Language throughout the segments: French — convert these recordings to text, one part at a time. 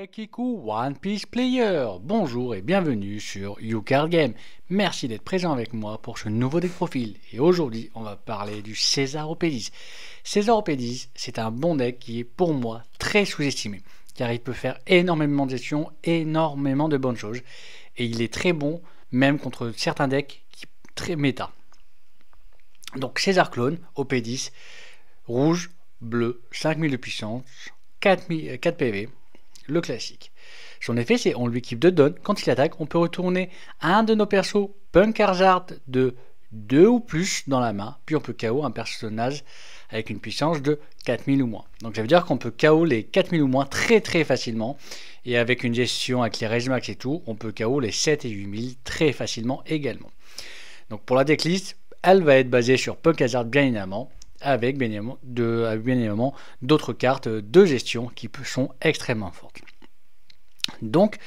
Kiku One Piece Player, bonjour et bienvenue sur YouCard Game. Merci d'être présent avec moi pour ce nouveau deck profil. Et aujourd'hui, on va parler du César OP10. César OP10, c'est un bon deck qui est pour moi très sous-estimé, car il peut faire énormément de gestion, énormément de bonnes choses. Et il est très bon, même contre certains decks qui très méta. Donc César Clone, OP10, rouge, bleu, 5000 de puissance, 4 PV. Le classique. Son effet, c'est on lui équipe 2 dons. Quand il attaque, on peut retourner un de nos persos Punk Hazard de 2 ou plus dans la main, puis on peut KO un personnage avec une puissance de 4000 ou moins. Donc ça veut dire qu'on peut KO les 4000 ou moins très facilement, et avec une gestion avec les Rage Max et tout, on peut KO les 7 et 8000 très facilement également. Donc pour la decklist, elle va être basée sur Punk Hazard bien évidemment, avec bien évidemment d'autres cartes de gestion qui sont extrêmement fortes. Donc,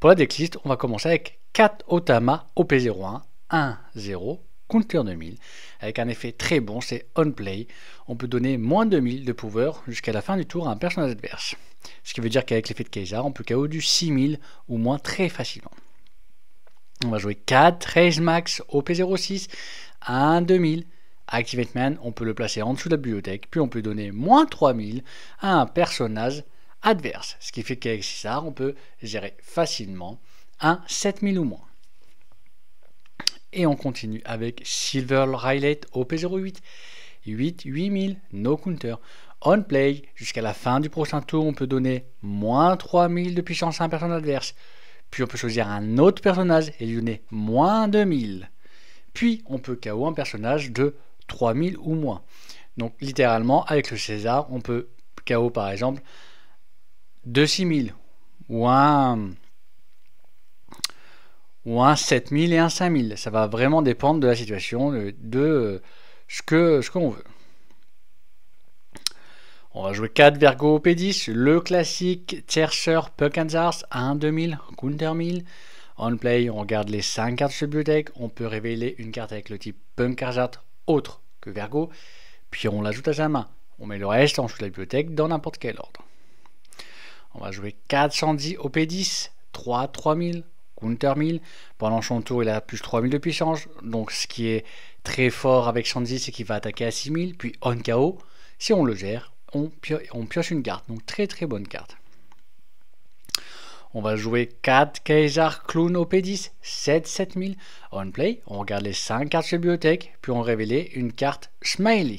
pour la decklist, on va commencer avec 4 Otama OP01, 1-0, counter 2000, avec un effet très bon, c'est on play. On peut donner moins 2000 de pouvoir jusqu'à la fin du tour à un personnage adverse. Ce qui veut dire qu'avec l'effet de Kaiser, on peut KO du 6000 ou moins très facilement. On va jouer 4 Rage Max OP06, 1-2000. Activate Man, on peut le placer en dessous de la bibliothèque, puis on peut donner moins 3000 à un personnage adverse. Ce qui fait qu'avec César, on peut gérer facilement un 7000 ou moins. Et on continue avec Silver Riley OP08, 8000, no counter. On play, jusqu'à la fin du prochain tour, on peut donner moins 3000 de puissance à un personnage adverse. Puis on peut choisir un autre personnage et lui donner moins 2000. Puis on peut KO un personnage de 3000 ou moins. Donc littéralement avec le César on peut KO par exemple de 6000 ou un 7000 et un 5000. Ça va vraiment dépendre de la situation, de ce qu'on veut. On va jouer 4 Vergo OP10, le classique Tiercer Punk Hazard à 1-2000, counter 1000. On play, on regarde les 5 cartes de bibliothèque, on peut révéler une carte avec le type Punk Hazard autre que Vergo, puis on l'ajoute à sa main. On met le reste en dessous de la bibliothèque dans n'importe quel ordre. On va jouer 410 OP10, 3000, counter 1000. Pendant son tour, il a plus 3000 de puissance, donc ce qui est très fort avec Sandy, c'est qu'il va attaquer à 6000, puis on KO. Si on le gère, on pioche une carte, donc très bonne carte. On va jouer 4 Kaiser Clown OP10, 7000. On play, on regarde les 5 cartes de bibliothèque, puis on révèle une carte Smiley.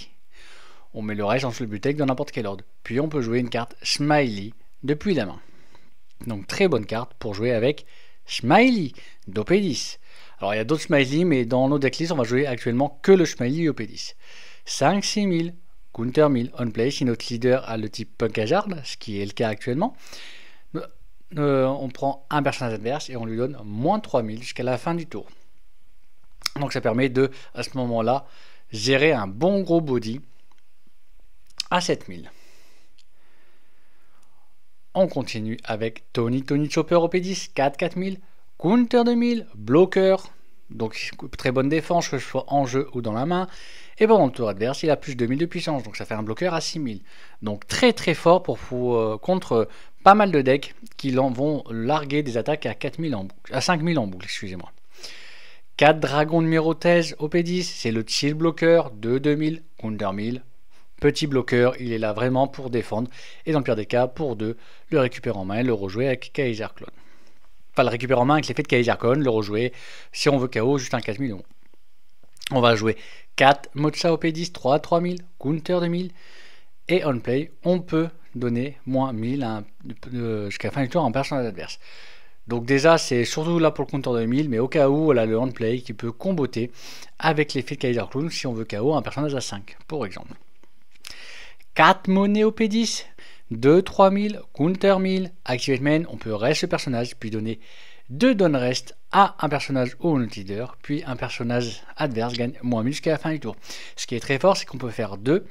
On met le reste en dessous de la bibliothèque dans n'importe quel ordre. Puis on peut jouer une carte Smiley depuis la main. Donc très bonne carte pour jouer avec Smiley d'OP10. Alors il y a d'autres Smiley, mais dans nos decklists, on va jouer actuellement que le Smiley OP10. 5-6000, counter 1000, on play si notre leader a le type Punk Hazard, ce qui est le cas actuellement. On prend un personnage adverse et on lui donne moins 3000 jusqu'à la fin du tour. Donc ça permet de, à ce moment-là, gérer un bon gros body à 7000. On continue avec Tony Chopper OP10, 4000, counter 2000, bloqueur, donc très bonne défense, que ce soit en jeu ou dans la main. Et pendant le tour adverse, il a plus de 2000 de puissance, donc ça fait un bloqueur à 6000. Donc très fort contre pas mal de decks qui vont larguer des attaques à 4000 en boucle, à 5000 en boucle, excusez-moi. 4 dragons numéro 13 OP10, c'est le chill bloqueur de 2000, counter 1000. Petit bloqueur, il est là vraiment pour défendre, et dans le pire des cas, pour 2, le récupérer en main et le rejouer avec Kaiser Clone. Enfin, le récupérer en main avec l'effet de Kaiser Clone, le rejouer si on veut KO juste un 4000. On va jouer 4 Mocha OP10, 3000, counter 2000, et on play, on peut donner moins 1000 jusqu'à la fin du tour à un personnage adverse. Donc déjà, c'est surtout là pour le counter de 1000, mais au cas où, on a le handplay qui peut comboter avec l'effet de Kaiser Clone si on veut KO un personnage à 5, pour exemple. 4 monnaies OP10, 3000, counter 1000, activate man, on peut reste le personnage, puis donner 2 don rest à un personnage ou un leader, puis un personnage adverse gagne moins 1000 jusqu'à la fin du tour. Ce qui est très fort, c'est qu'on peut faire 2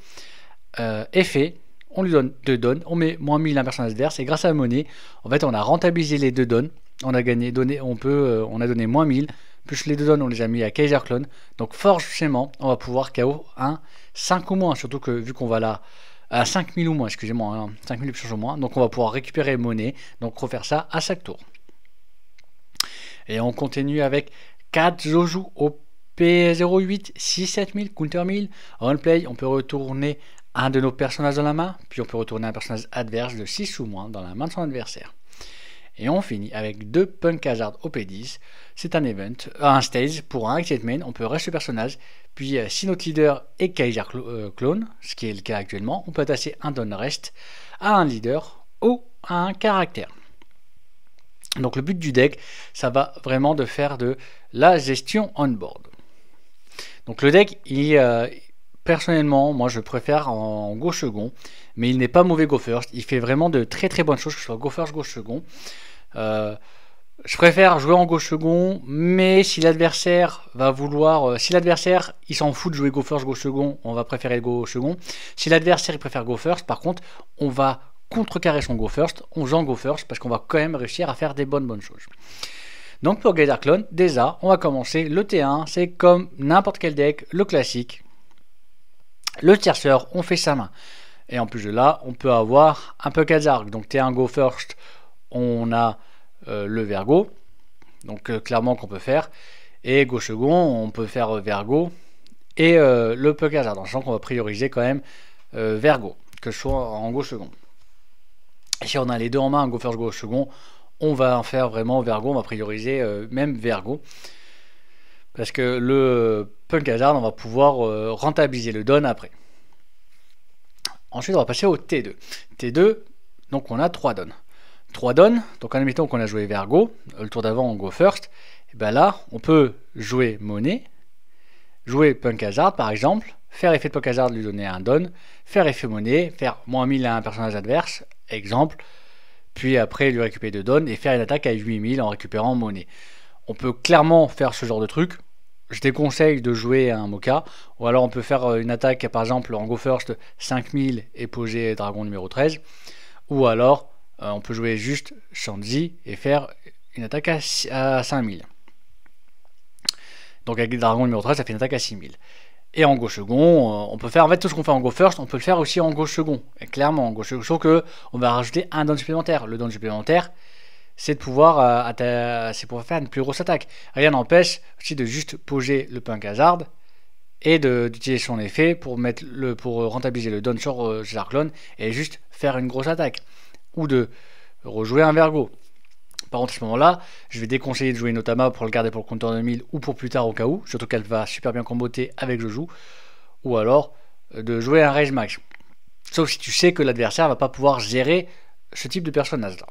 effets, on lui donne 2 dons, on met moins 1000 à un personnage adverse, et grâce à la monnaie, en fait, on a rentabilisé les 2 dons, on a donné moins 1000, plus les 2 dons, on les a mis à Kaiser Clone, donc forcément, on va pouvoir KO un 5 ou moins, surtout que vu qu'on va là à 5000 ou moins, excusez-moi, hein, 5000 échanges ou moins. Donc on va pouvoir récupérer monnaie, donc refaire ça à chaque tour. Et on continue avec 4 Joju au P08, 6 7000, counter 1000. On play, on peut retourner un de nos personnages dans la main, puis on peut retourner un personnage adverse de 6 ou moins dans la main de son adversaire. Et on finit avec 2 Punk Hazard au P10. C'est un event, un stage pour un exit main. On peut rester le personnage. Puis si notre leader est Kaiser Clone, ce qui est le cas actuellement, on peut attacher un Don Rest à un leader ou à un caractère. Donc le but du deck, ça va vraiment de faire de la gestion on-board. Donc le deck, personnellement, moi je préfère en go second, mais il n'est pas mauvais go first. Il fait vraiment de très très bonnes choses, que ce soit go first, go second. Je préfère jouer en go second, mais si l'adversaire va vouloir, si l'adversaire il s'en fout de jouer go first, go second, on va préférer le go second. Si l'adversaire il préfère go first, par contre, on va contrecarrer son go first, on joue en go first parce qu'on va quand même réussir à faire des bonnes choses. Donc pour Kaiser Clone, déjà, on va commencer le T1, c'est comme n'importe quel deck, le classique. Le tierceur, on fait sa main. Et en plus de là, on peut avoir un peu Kazark. Donc T1 go first, on a le Vergo. Donc clairement qu'on peut faire. Et go second, on peut faire Vergo. Et le peu Kazark. Dans le sens qu'on va prioriser quand même Vergo, que ce soit en go second. Et si on a les deux en main, go first, go second, on va en faire vraiment Vergo. On va prioriser même Vergo. Parce que le Punk Hazard, on va pouvoir rentabiliser le don après. Ensuite, on va passer au T2. T2, donc on a 3 dons. 3 dons, donc admettons qu'on a joué Vergo, le tour d'avant on go first, et bien là, on peut jouer monnaie, jouer Punk Hazard par exemple, faire effet de Punk Hazard, lui donner un don, faire effet monnaie, faire moins 1000 à un personnage adverse, exemple, puis après lui récupérer 2 dons et faire une attaque à 8000 en récupérant monnaie. On peut clairement faire ce genre de truc. Je déconseille de jouer à un Mocha, ou alors on peut faire une attaque par exemple en go first 5000 et poser dragon numéro 13, ou alors on peut jouer juste Shanzi et faire une attaque à 5000. Donc avec dragon numéro 13 ça fait une attaque à 6000. Et en go second, on peut faire en fait tout ce qu'on fait en go first, on peut le faire aussi en go second, et clairement en go second, sauf que on va rajouter un don supplémentaire. Le don supplémentaire, c'est de pouvoir faire une plus grosse attaque. Rien n'empêche aussi de juste poser le Punk Hazard et d'utiliser son effet pour rentabiliser le don sur Kaiser Clone et juste faire une grosse attaque. Ou de rejouer un Vergo. Par contre, à ce moment-là, je vais déconseiller de jouer Notama pour le garder pour le compteur de 1000 ou pour plus tard au cas où, surtout qu'elle va super bien comboter avec Joju. Ou alors de jouer un Rage Max. Sauf si tu sais que l'adversaire va pas pouvoir gérer ce type de personnage-là.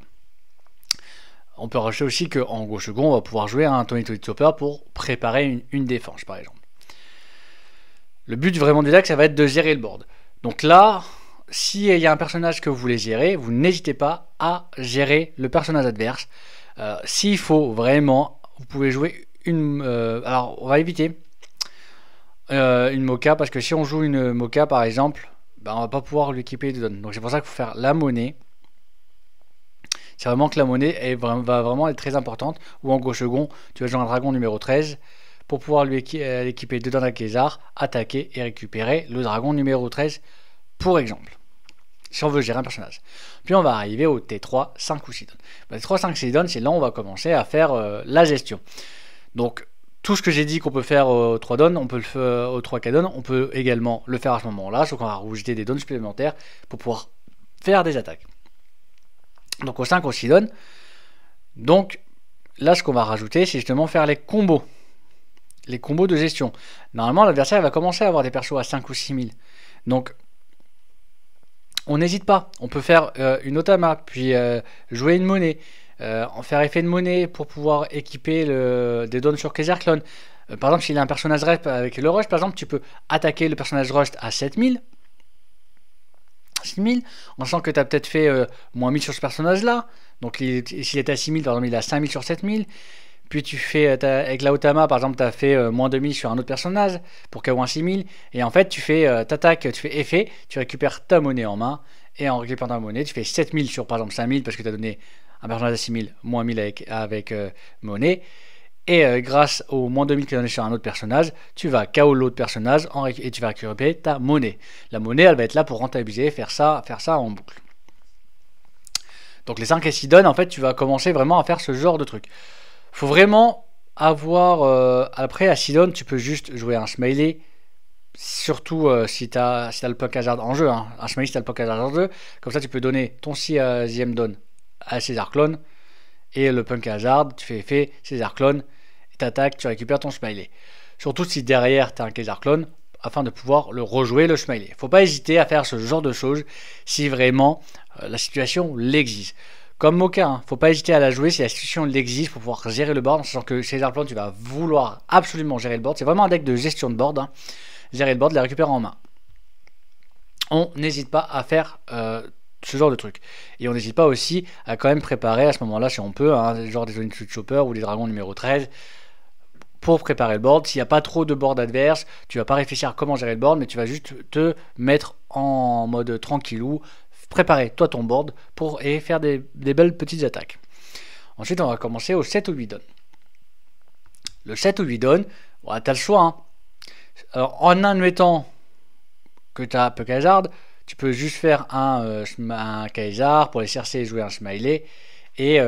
On peut rajouter aussi qu'en go second, on va pouvoir jouer un Tony Chopper pour préparer une défense, par exemple. Le but vraiment du deck, ça va être de gérer le board. Donc là, s'il y a un personnage que vous voulez gérer, vous n'hésitez pas à gérer le personnage adverse. S'il faut vraiment, vous pouvez jouer une... alors, on va éviter une Mocha, parce que si on joue une Mocha, par exemple, on va pas pouvoir lui équiper de don. Donc c'est pour ça qu'il faut faire la monnaie. C'est vraiment que la monnaie va vraiment être très importante. Ou en go second, tu vas jouer un dragon numéro 13 pour pouvoir lui équiper dedans la Kaiser, attaquer et récupérer le dragon numéro 13 pour exemple. Si on veut gérer un personnage. Puis on va arriver au T3, 5 ou 6 dons. T3, 5, 6 dons, c'est là où on va commencer à faire la gestion. Donc tout ce que j'ai dit qu'on peut faire aux 3 dons, on peut le faire aux 3 dons, on peut également le faire à ce moment-là, sauf qu'on va rajouter des dons supplémentaires pour pouvoir faire des attaques. Donc au 5 aussi donne. Donc là ce qu'on va rajouter c'est justement faire les combos. Les combos de gestion. Normalement l'adversaire va commencer à avoir des persos à 5 ou 6000. Donc on n'hésite pas. On peut faire une Otama, puis jouer une monnaie. En faire effet de monnaie pour pouvoir équiper des dons sur Kaiser Clone. Par exemple s'il a un personnage rep avec le rush par exemple, tu peux attaquer le personnage rush à 7000. 6000, on sent que tu as peut-être fait moins 1000 sur ce personnage-là. Donc s'il est à 6000, par exemple, il a 5000 sur 7000. Puis tu fais, avec la Otama, par exemple, tu as fait moins 2000 sur un autre personnage pour KO 6000. Et en fait, tu fais t'attaques, tu fais effet, tu récupères ta monnaie en main. Et en récupérant ta monnaie, tu fais 7000 sur par exemple 5000 parce que tu as donné un personnage à 6000, moins 1000 avec monnaie. Et grâce au moins 2000 qui est donné sur un autre personnage, tu vas KO l'autre personnage et tu vas récupérer ta monnaie. La monnaie, elle va être là pour rentabiliser, faire ça en boucle. Donc les 5 et 6 donnes, en fait, tu vas commencer vraiment à faire ce genre de truc. Faut vraiment avoir... après, à 6 donnes, tu peux juste jouer un smiley. Surtout si tu as le Punk Hazard en jeu. Hein. Un smiley si tu as le Punk Hazard en jeu. Comme ça, tu peux donner ton 6e donne à César Clone. Et le Punk Hazard, tu fais effet César Clone. Et tu attaques, tu récupères ton smiley. Surtout si derrière, tu as un César Clone. Afin de pouvoir le rejouer, le smiley. Faut pas hésiter à faire ce genre de choses si vraiment la situation l'exige. Comme Mocha, hein, faut pas hésiter à la jouer si la situation l'exige pour pouvoir gérer le board, en sachant que César Clone, tu vas vouloir absolument gérer le board. C'est vraiment un deck de gestion de board. Hein. Gérer le board, la récupérer en main. On n'hésite pas à faire ce genre de truc. Et on n'hésite pas aussi à quand même préparer à ce moment-là, si on peut, hein, genre des Onyx Chopper ou des dragons numéro 13, pour préparer le board. S'il n'y a pas trop de board adverse, tu vas pas réfléchir à comment gérer le board, mais tu vas juste te mettre en mode tranquillou, préparer toi ton board et faire des belles petites attaques. Ensuite, on va commencer au 7 ou 8 donnes. Le 7 ou 8 donnes, tu as le choix. Hein. Alors, en admettant que tu as Punk Hazard, tu peux juste faire un Kaisar pour les CRC et jouer un smiley. Et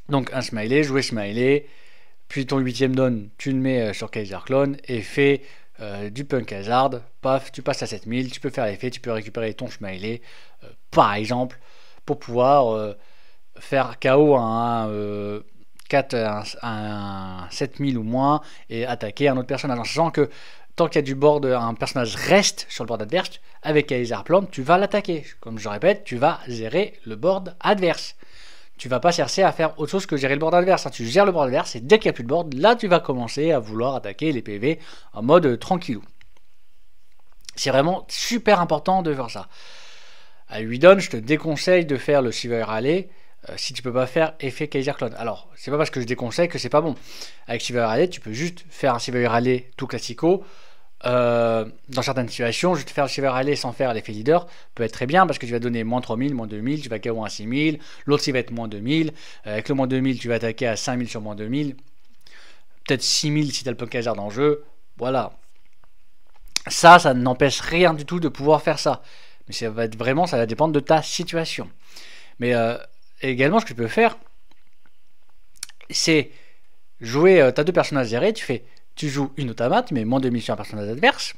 donc un smiley, jouer smiley. Puis ton 8e donne, tu le mets sur Kaisar Clone et fais du Punk Hazard. Paf, tu passes à 7000, tu peux faire l'effet, tu peux récupérer ton smiley, par exemple, pour pouvoir faire KO un 7000 ou moins et attaquer un autre personnage. En sachant que tant qu'il y a du board, un personnage reste sur le board adverse, avec Kaisar Plante, tu vas l'attaquer. Comme je répète, tu vas gérer le board adverse. Tu vas pas chercher à faire autre chose que gérer le board adverse. Hein. Tu gères le board adverse et dès qu'il n'y a plus de board, là tu vas commencer à vouloir attaquer les PV en mode tranquillou. C'est vraiment super important de faire ça. À 8 donnes, je te déconseille de faire le Silver Alley si tu peux pas faire effet Kaisar Clone. Alors, c'est pas parce que je déconseille que c'est pas bon. Avec Silver Alley, tu peux juste faire un Silver Alley tout classico. Dans certaines situations, juste faire le Silver Alley sans faire l'effet leader peut être très bien parce que tu vas donner moins 3000, moins 2000, tu vas KO à 6000, l'autre il va être moins 2000, avec le moins 2000 tu vas attaquer à 5000 sur moins 2000, peut-être 6000 si tu as le Punk Hazard en jeu, voilà. Ça n'empêche rien du tout de pouvoir faire ça, mais ça va être vraiment, ça va dépendre de ta situation. Mais également ce que tu peux faire, c'est jouer, tu as deux personnages gérés, tu joues une automate, tu mets moins 2000 sur un personnage adverse.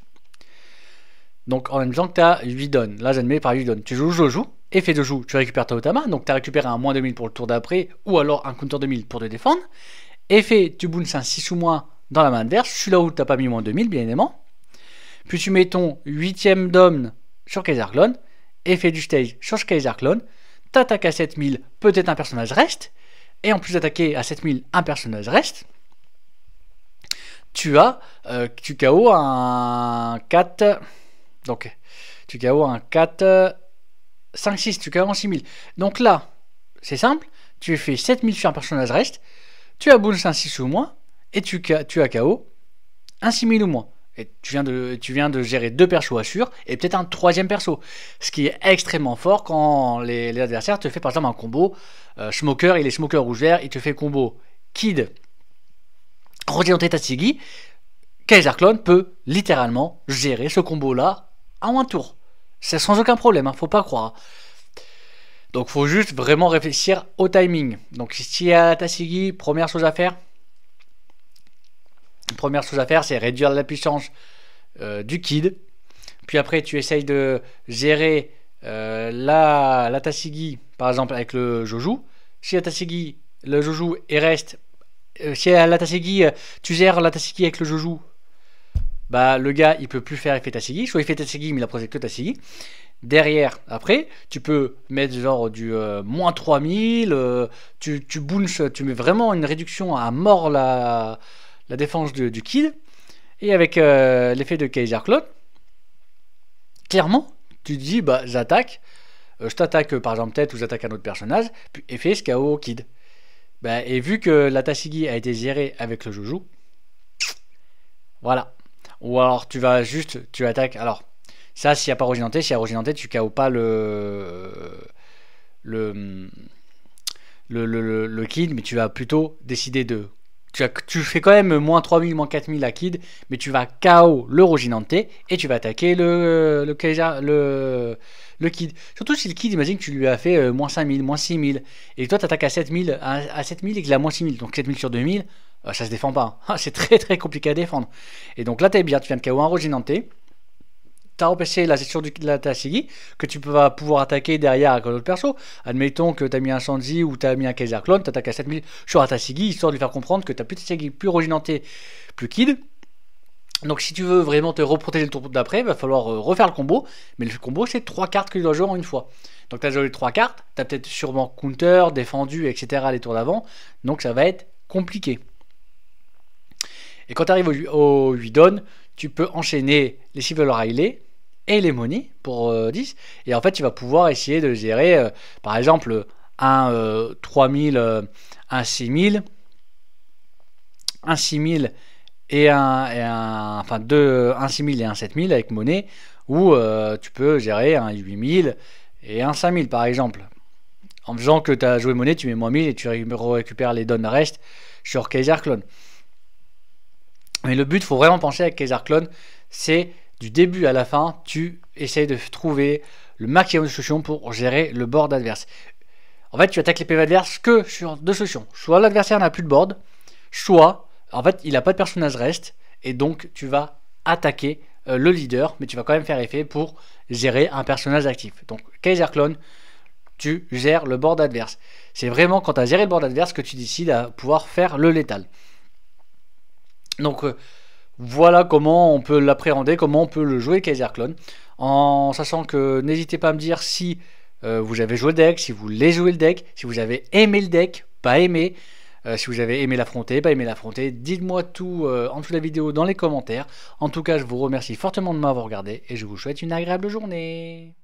Donc en même temps que tu as 8 donnes. Là, j'admets par 8 donnes. Tu joues Joju, effet de joue, tu récupères ta automate. Donc tu as récupéré un moins 2000 pour le tour d'après, ou alors un counter 2000 pour te défendre. Effet, tu bounces un 6 ou moins dans la main adverse. Celui-là où tu n'as pas mis moins 2000, bien évidemment. Puis tu mets ton 8ème dom sur Kaisar Clone. Effet du stage sur Kaisar Clone. Tu attaques à 7000, peut-être un personnage reste. Et en plus d'attaquer à 7000, un personnage reste. Tu KO un 4, donc tu KO un 4, 5, 6, tu KO en 6000. Donc là, c'est simple, tu fais 7000 sur un personnage reste, tu as bounce un 6 ou moins, et tu as KO un 6000 ou moins. Et tu viens de gérer deux persos assurés et peut-être un troisième perso. Ce qui est extrêmement fort quand les adversaires te font par exemple un combo. Smoker, il est Smoker rouge-vert, il te fait combo Kid. Roger Tatsigi, Kaisar Clone peut littéralement gérer ce combo-là en un tour. C'est sans aucun problème, hein, faut pas croire. Donc faut juste vraiment réfléchir au timing. Donc si à la Tatsigi, première chose à faire, c'est réduire la puissance du Kid. Puis après tu essayes de gérer la Tatsigi, par exemple avec le Joju. Si la Tatsigi, le Joju et reste... si à la Tatsigi, tu gères la Tatsigi avec le Joju, bah le gars il peut plus faire effet Tatsigi, soit il fait Tatsigi mais il a posé que Tatsigi. Derrière, après, tu peux mettre genre du moins 3000, tu bounces, tu mets vraiment une réduction à mort la défense du Kid. Et avec l'effet de Kaisar Clone, clairement, tu te dis bah j'attaque, je t'attaque par exemple tête ou j'attaque un autre personnage, puis effet KO Kid. Bah, et vu que la Tatsigi a été gérée avec le Joju, voilà. Ou alors tu attaques. Alors, ça, s'il n'y a pas Roginanté, si il y a Roginanté, tu KO pas le le kid, mais tu vas plutôt décider de... Tu fais quand même moins 3000, moins 4000 à kid, mais tu vas KO le Roginante et tu vas attaquer le kid. Surtout si le kid, imagine que tu lui as fait moins 5000, moins 6000, et toi tu attaques à 7000, à 7000 et qu'il a moins 6000, donc 7000 sur 2000, ça se défend pas. C'est très très compliqué à défendre. Et donc là t'es bien, tu viens de KO un Roginante. T'as repêché la gestion de la Tasigi que tu vas pouvoir attaquer derrière avec un autre perso. Admettons que t'as mis un Sanji ou t'as mis un Kaiser Clone, t'attaques à 7000 sur un Tasigi histoire de lui faire comprendre que t'as plus de Tasigi, plus Roginante, plus Kid. Donc si tu veux vraiment te reprotéger le tour d'après, il va falloir refaire le combo. Mais le combo c'est 3 cartes que tu dois jouer en une fois. Donc tu as joué les 3 cartes, tu as peut-être sûrement counter, défendu, etc. les tours d'avant. Donc ça va être compliqué. Et quand tu arrives au 8 donne, tu peux enchaîner les Civil Riley et les Money pour 10. Et en fait, tu vas pouvoir essayer de gérer, par exemple, un 3000, un 6000, un 6000 et enfin un 6000 et un 7000 avec monnaie, ou tu peux gérer un 8000 et un 5000 par exemple. En faisant que tu as joué monnaie, tu mets moins 1000 et tu récupères les donnes reste sur Kaiser Clone. Mais le but, faut vraiment penser avec Kaiser Clone, c'est du début à la fin, tu essayes de trouver le maximum de solutions pour gérer le board adverse. En fait, tu attaques les PV adverses que sur 2 solutions. Soit l'adversaire n'a plus de board, soit en fait il n'a pas de personnage reste, et donc tu vas attaquer le leader, mais tu vas quand même faire effet pour gérer un personnage actif. Donc Kaiser Clone, tu gères le board adverse. C'est vraiment quand tu as géré le board adverse que tu décides à pouvoir faire le létal. Donc voilà comment on peut l'appréhender, comment on peut le jouer Kaiser Clone, en sachant que n'hésitez pas à me dire si vous avez joué le deck, si vous voulez jouer le deck, si vous avez aimé le deck, pas aimé, si vous avez aimé l'affronter, pas aimé l'affronter, dites-moi tout en dessous de la vidéo dans les commentaires. En tout cas, je vous remercie fortement de m'avoir regardé et je vous souhaite une agréable journée.